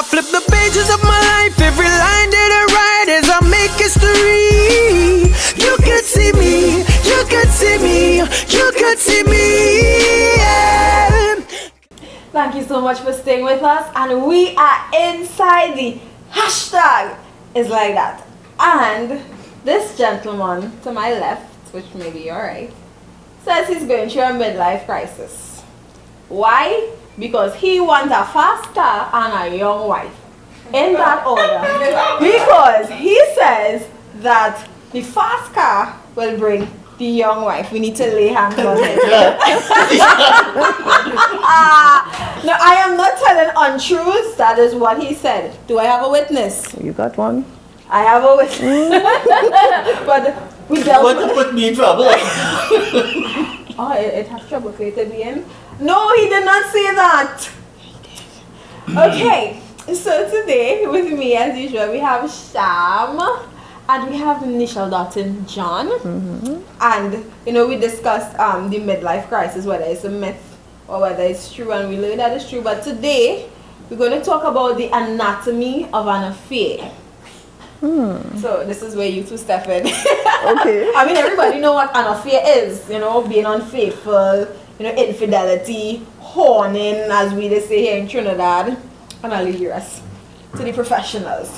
I flip the pages of my life, every line that I write as I make history. You could see me, you could see me, you could see me. Yeah. Thank you so much for staying with us, and we are inside the hashtag is like that. And this gentleman to my left, which may be your right, says he's going through a midlife crisis. Why? Because he wants a fast car and a young wife. In that order. Because he says that the fast car will bring the young wife. We need to lay hands on it. No, I am not telling untruths. That is what he said. Do I have a witness? You got one? I have a witness. But we dealt Want to put me in trouble? Oh, it has trouble for you to be in? No, he did not say that. Okay, so today with me as usual we have Sham and we have Nichelle, Dottin, John. And you know, we discussed the midlife crisis, whether it's a myth or whether it's true, and we learned that it's true. But today we're going to talk about the anatomy of an affair. So this is where you two step in. Okay. I mean, everybody know what an affair is, you know, being unfaithful, you know, infidelity, horning, as we say here in Trinidad. And I'll leave the rest to the professionals.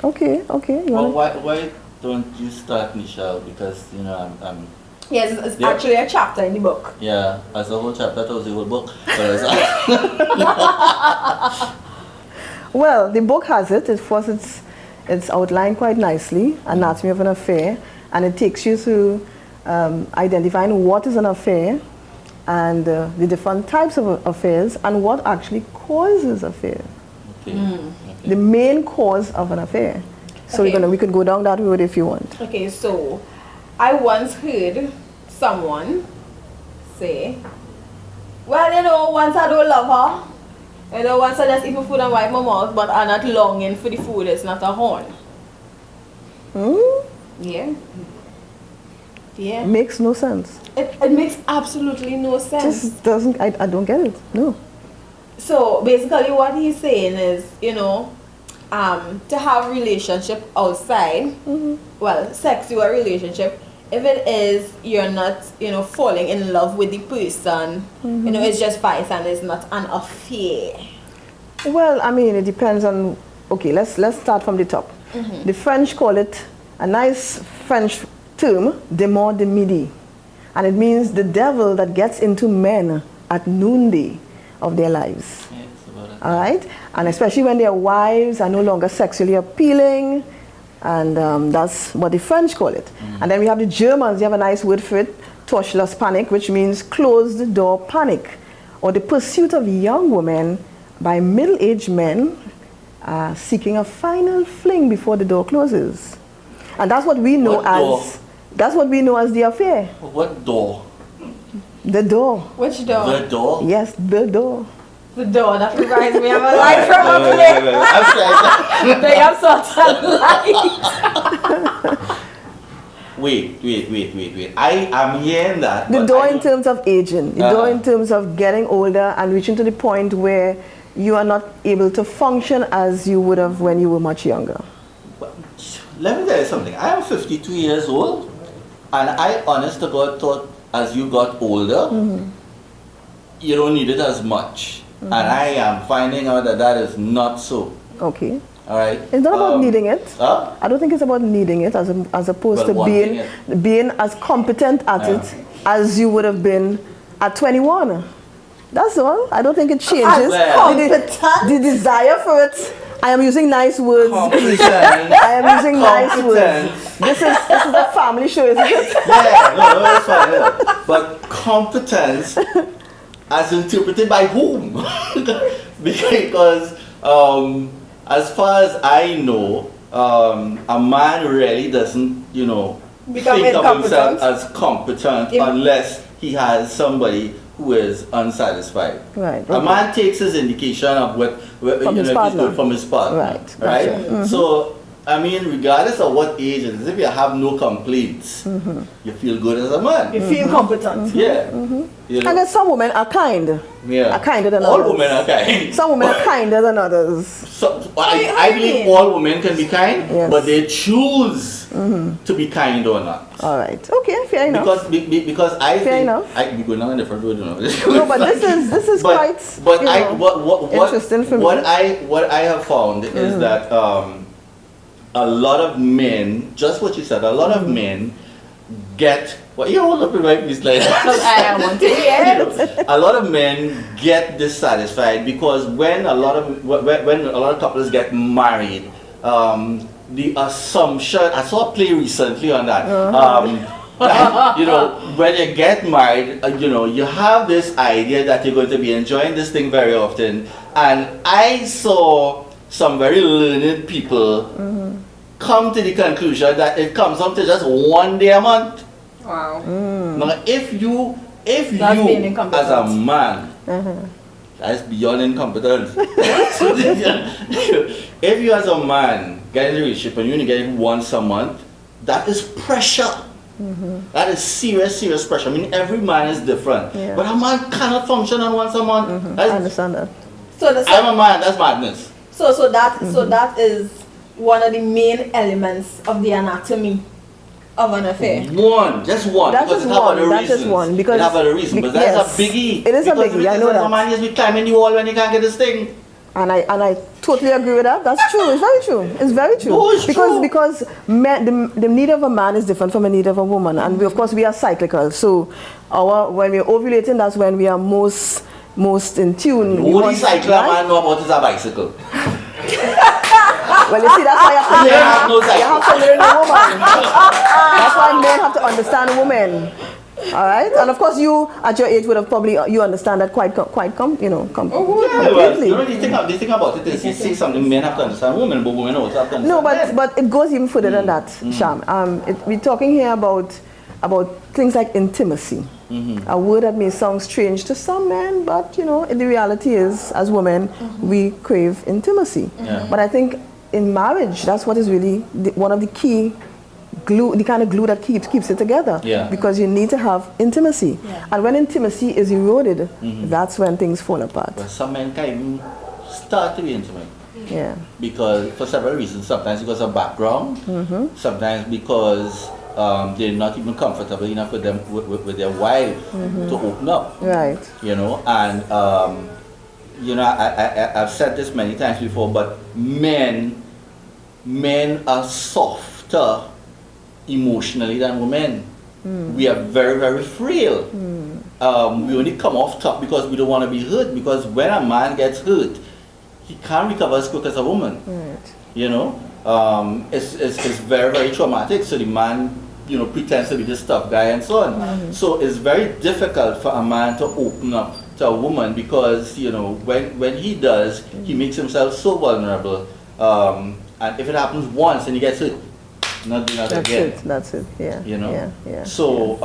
Okay. Well, why don't you start, Nichelle? Because, you know, I'm Yes, it's actually a chapter in the book. yeah, as a whole chapter, that was the whole book. But Well, the book has it. It's outlined quite nicely, anatomy of an affair, and it takes you through identifying what is an affair and the different types of affairs and what actually causes affair. okay. The main cause of an affair. So Okay. we could go down that road if you want. Okay, so I once heard someone say, well, you know, once I don't love her, you know, once I just eat my food and wipe my mouth, but I'm not longing for the food, it's not a horn. Yeah. Yeah. Makes no sense. It makes absolutely no sense. Just doesn't. I don't get it. No. So basically what he's saying is, you know, to have relationship outside, well, sexual relationship, if it is you're not, you know, falling in love with the person, you know, it's just vice and it's not an affair. Well, I mean, it depends on. Okay, let's start from the top. The French call it a nice French term, démon de midi, and it means the devil that gets into men at noonday of their lives. Yeah, it's about it. All right, and especially when their wives are no longer sexually appealing, and that's what the French call it. And then we have the Germans. They have a nice word for it, Torschluss-Panik, which means closed door panic, or the pursuit of young women by middle-aged men seeking a final fling before the door closes. And that's what we know What door? that's what we know as the affair. What door? The door. Which door? The door? Yes, the door. The door that reminds me of a light from a Wait. play. I'm sorry. They have such a light. Wait. I am hearing that. The but door I in don't- terms of aging. The door in terms of getting older and reaching to the point where you are not able to function as you would have when you were much younger. Let me tell you something. I am 52 years old, and I, honest to God, thought as you got older, you don't need it as much. And I am finding out that that is not so. Okay. All right. It's not about needing it. Huh? I don't think it's about needing it as opposed Well, to wanting being as competent at Yeah. it as you would have been at 21. That's all. I don't think it changes. well. The desire for it. I am using nice words. Competent. I am using nice Competent. words. This is a family show, isn't it? Yeah, no, that's fine. Yeah. But competence, as interpreted by whom? Because as far as I know, a man really doesn't, you know, Become think of himself incompetent. as competent Yeah. unless he has somebody who is unsatisfied. Right. A man takes his indication of what From his if he's partner. good from his partner. Right, Right. gotcha. So I mean, regardless of what age it is, if you have no complaints, you feel good as a man. You feel competent. Yeah. You know? And then some women are kind. Yeah. Are kinder than all others. women are kind. Some women are kinder than others. So, How I you believe mean? all women can be kind, Yes. but they choose to be kind or not. All right. Okay, fair enough. Because I Fair think enough. we go down a different road, you know. No, but this is But- quite But you I know, what interesting for me. what I have found is that a lot of men, just what you said, a lot of men get you hold up in my face like I want to hear it. a lot of men get dissatisfied because when a lot of couples get married, the assumption, I saw a play recently on that. That, you know, when you get married, you know, you have this idea that you're going to be enjoying this thing very often. And I saw some very learned people come to the conclusion that it comes up to just one day a month. Wow. Now, if you That's being as incompetent. a man, that's beyond incompetence. If you as a man get in a relationship and you only get it once a month, that is pressure. That is serious pressure. I mean, every man is different. Yeah. But a man cannot function on once a month. I That's- understand that. I'm a man, that's madness. So that is one of the main elements of the anatomy of an affair. Just one. That's because just it have one, other that's just reasons. one, because- it have other reasons, but yes, that's a biggie. it is a Because biggie, I know because that. a man just be climbing the wall when he can't get this thing. And I totally agree with that. That's true. It's very true. It's very true. No, it's true. Because the need of a man is different from the need of a woman, and of course we are cyclical. So when we're ovulating, that's when we are most in tune. The We only want- cycle a right? man know about is a bicycle. Well, you see, that's why you have to Yeah, learn. no You cycle. have to learn a woman. That's why men have to understand women. All right, and of course you at your age would have probably you understand that quite Yeah, well, completely. you know, the thing about it is you say something men have to understand women, but women also have to understand No, men. but it goes even further than that, Sham. We're talking here about things like intimacy. A word that may sound strange to some men, but you know, the reality is, as women, we crave intimacy. Yeah. But I think in marriage, that's what is really one of the key glue, the kind of glue that keeps it together. Yeah. Because you need to have intimacy, Yeah. and when intimacy is eroded, that's when things fall apart. But some men can't even start to be intimate. Yeah. Because for several reasons, sometimes because of background, sometimes because they're not even comfortable enough with them with their wife to open up. Right. You know, and you know, I've said this many times before, but men are softer emotionally than women. We are very frail. We only come off top because we don't want to be hurt. Because when a man gets hurt, he can't recover as quick as a woman. Right. You know, it's very traumatic. So the man, you know, pretends to be this tough guy and so on. So it's very difficult for a man to open up to a woman because, you know, when he does, he makes himself so vulnerable. And if it happens once and he gets hit, not doing that again. That's it. Yeah. You know? Yeah. So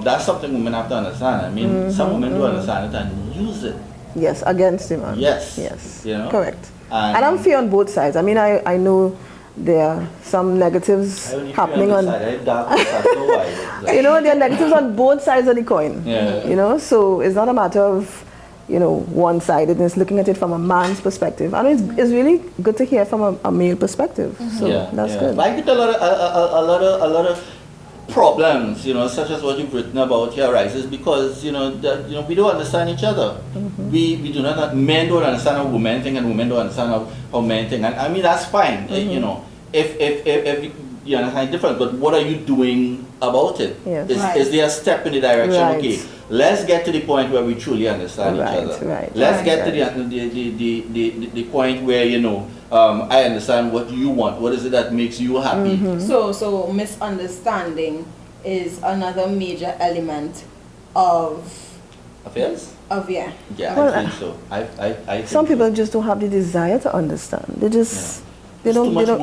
that's something women have to understand. I mean, some women do understand it and use it. Yes, against the man. Yes. Yes. You know? Correct. And- And I'm fair on both sides. I mean, I know there are some negatives I only happening feel on. the side. I dark on the side, so why? You know, there are negatives on both sides of the coin. Yeah. You know, so it's not a matter of, you know, one-sidedness, looking at it from a man's perspective. I mean, it's really good to hear from a male perspective. So that's good. But I think a lot of problems, you know, such as what you've written about here arises because, you know, that, you know, we don't understand each other. We do not, men don't understand how women think and women don't understand how men think. And I mean, that's fine, you know, if you understand different, but what are you doing about it? Yes. Right. Is there a step in the direction? Right. Okay, let's get to the point where we truly understand Right, each other. right, Let's right, get right. to the point where, you know, I understand what you want. What is it that makes you happy? So misunderstanding is another major element of Affairs? yeah. Yeah, Well, I think so. I think Some so. people just don't have the desire to understand. They just, they It's don't, too much work.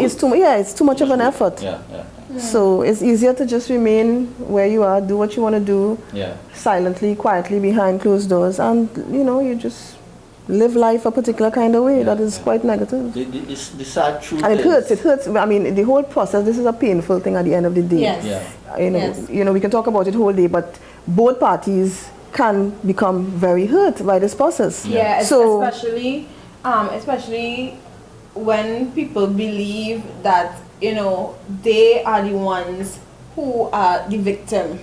it's too much of an effort. Yeah. So it's easier to just remain where you are, do what you want to do, Yeah. silently, quietly, behind closed doors, and you know, you just live life a particular kind of way that is quite negative. The sad truth And it is, hurts. I mean, the whole process, this is a painful thing at the end of the day. Yes. Yeah. Yes. We can talk about it whole day, but both parties can become very hurt by this process. Yeah, So, especially when people believe that, they are the ones who are the victim.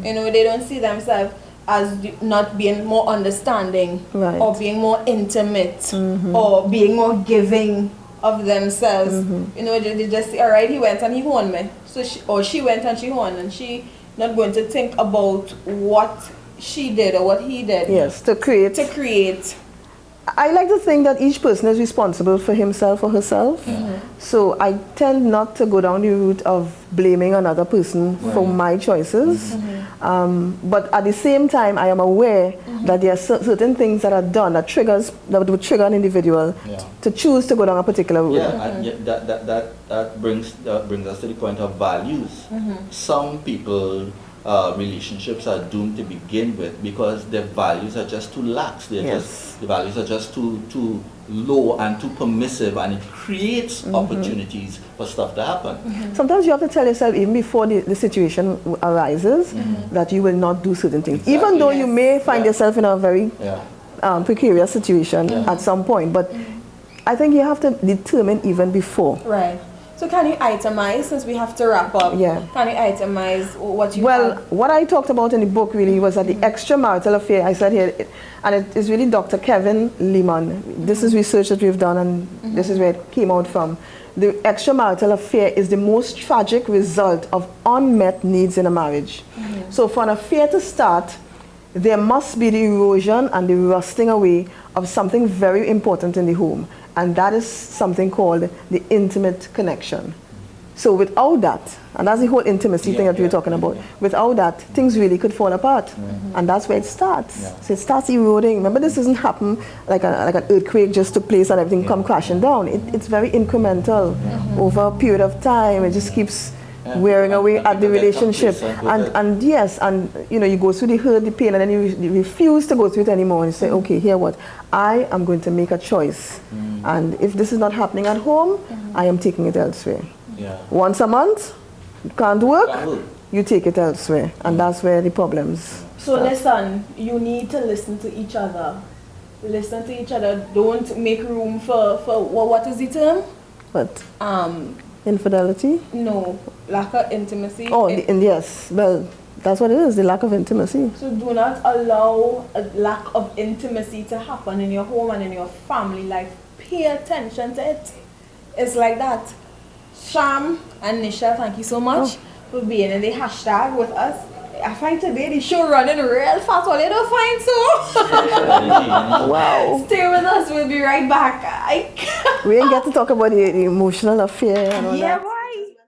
They don't see themselves as not being more understanding, Right. or being more intimate, or being more giving of themselves. They just say, all right, he went and he won me. So she went and she won, and she not going to think about what she did or what he did. yes, to create. I like to think that each person is responsible for himself or herself. So I tend not to go down the route of blaming another person for my choices. But at the same time, I am aware that there are certain things that are done that would trigger an individual to choose to go down a particular route. That brings us to the point of values. Some people relationships are doomed to begin with because their values are just too lax. The values are just too low and too permissive, and it creates opportunities for stuff to happen. Sometimes you have to tell yourself, even before the situation arises, that you will not do certain things. Exactly. Even though you may find yourself in a very precarious situation at some point, but I think you have to determine even before. Right. So can you itemize, since we have to wrap up? Yeah. Can you itemize what you Well, have? what I talked about in the book really was that the extramarital affair, I said here, and it is really Dr. Kevin Lehman. This is research that we've done, and this is where it came out from. The extramarital affair is the most tragic result of unmet needs in a marriage. So for an affair to start, there must be the erosion and the rusting away of something very important in the home. And that is something called the intimate connection. So without that, and that's the whole intimacy thing that we were talking about, without that, things really could fall apart. And that's where it starts. So it starts eroding. Remember, this doesn't happen like an earthquake just took place and everything come crashing down. It's very incremental over a period of time. It just keeps wearing away at the relationship. And you go through the hurt, the pain, and then you refuse to go through it anymore. And you say, okay, here what? I am going to make a choice. And if this is not happening at home, I am taking it elsewhere. Once a month, can't work, you take it elsewhere. And that's where the problems So start. listen, you need to listen to each other. Listen to each other. Don't make room for what is the term? But infidelity? No, lack of intimacy. Oh, yes. Well, that's what it is, the lack of intimacy. So do not allow a lack of intimacy to happen in your home and in your family life. Pay attention to it. It's like that. Sham and Nichelle, thank you so much for being in the hashtag with us. I find today the show running real fast. Well, you don't find so? Wow. Stay with us. We'll be right back. We ain't get to talk about the emotional affair and all that. Boy.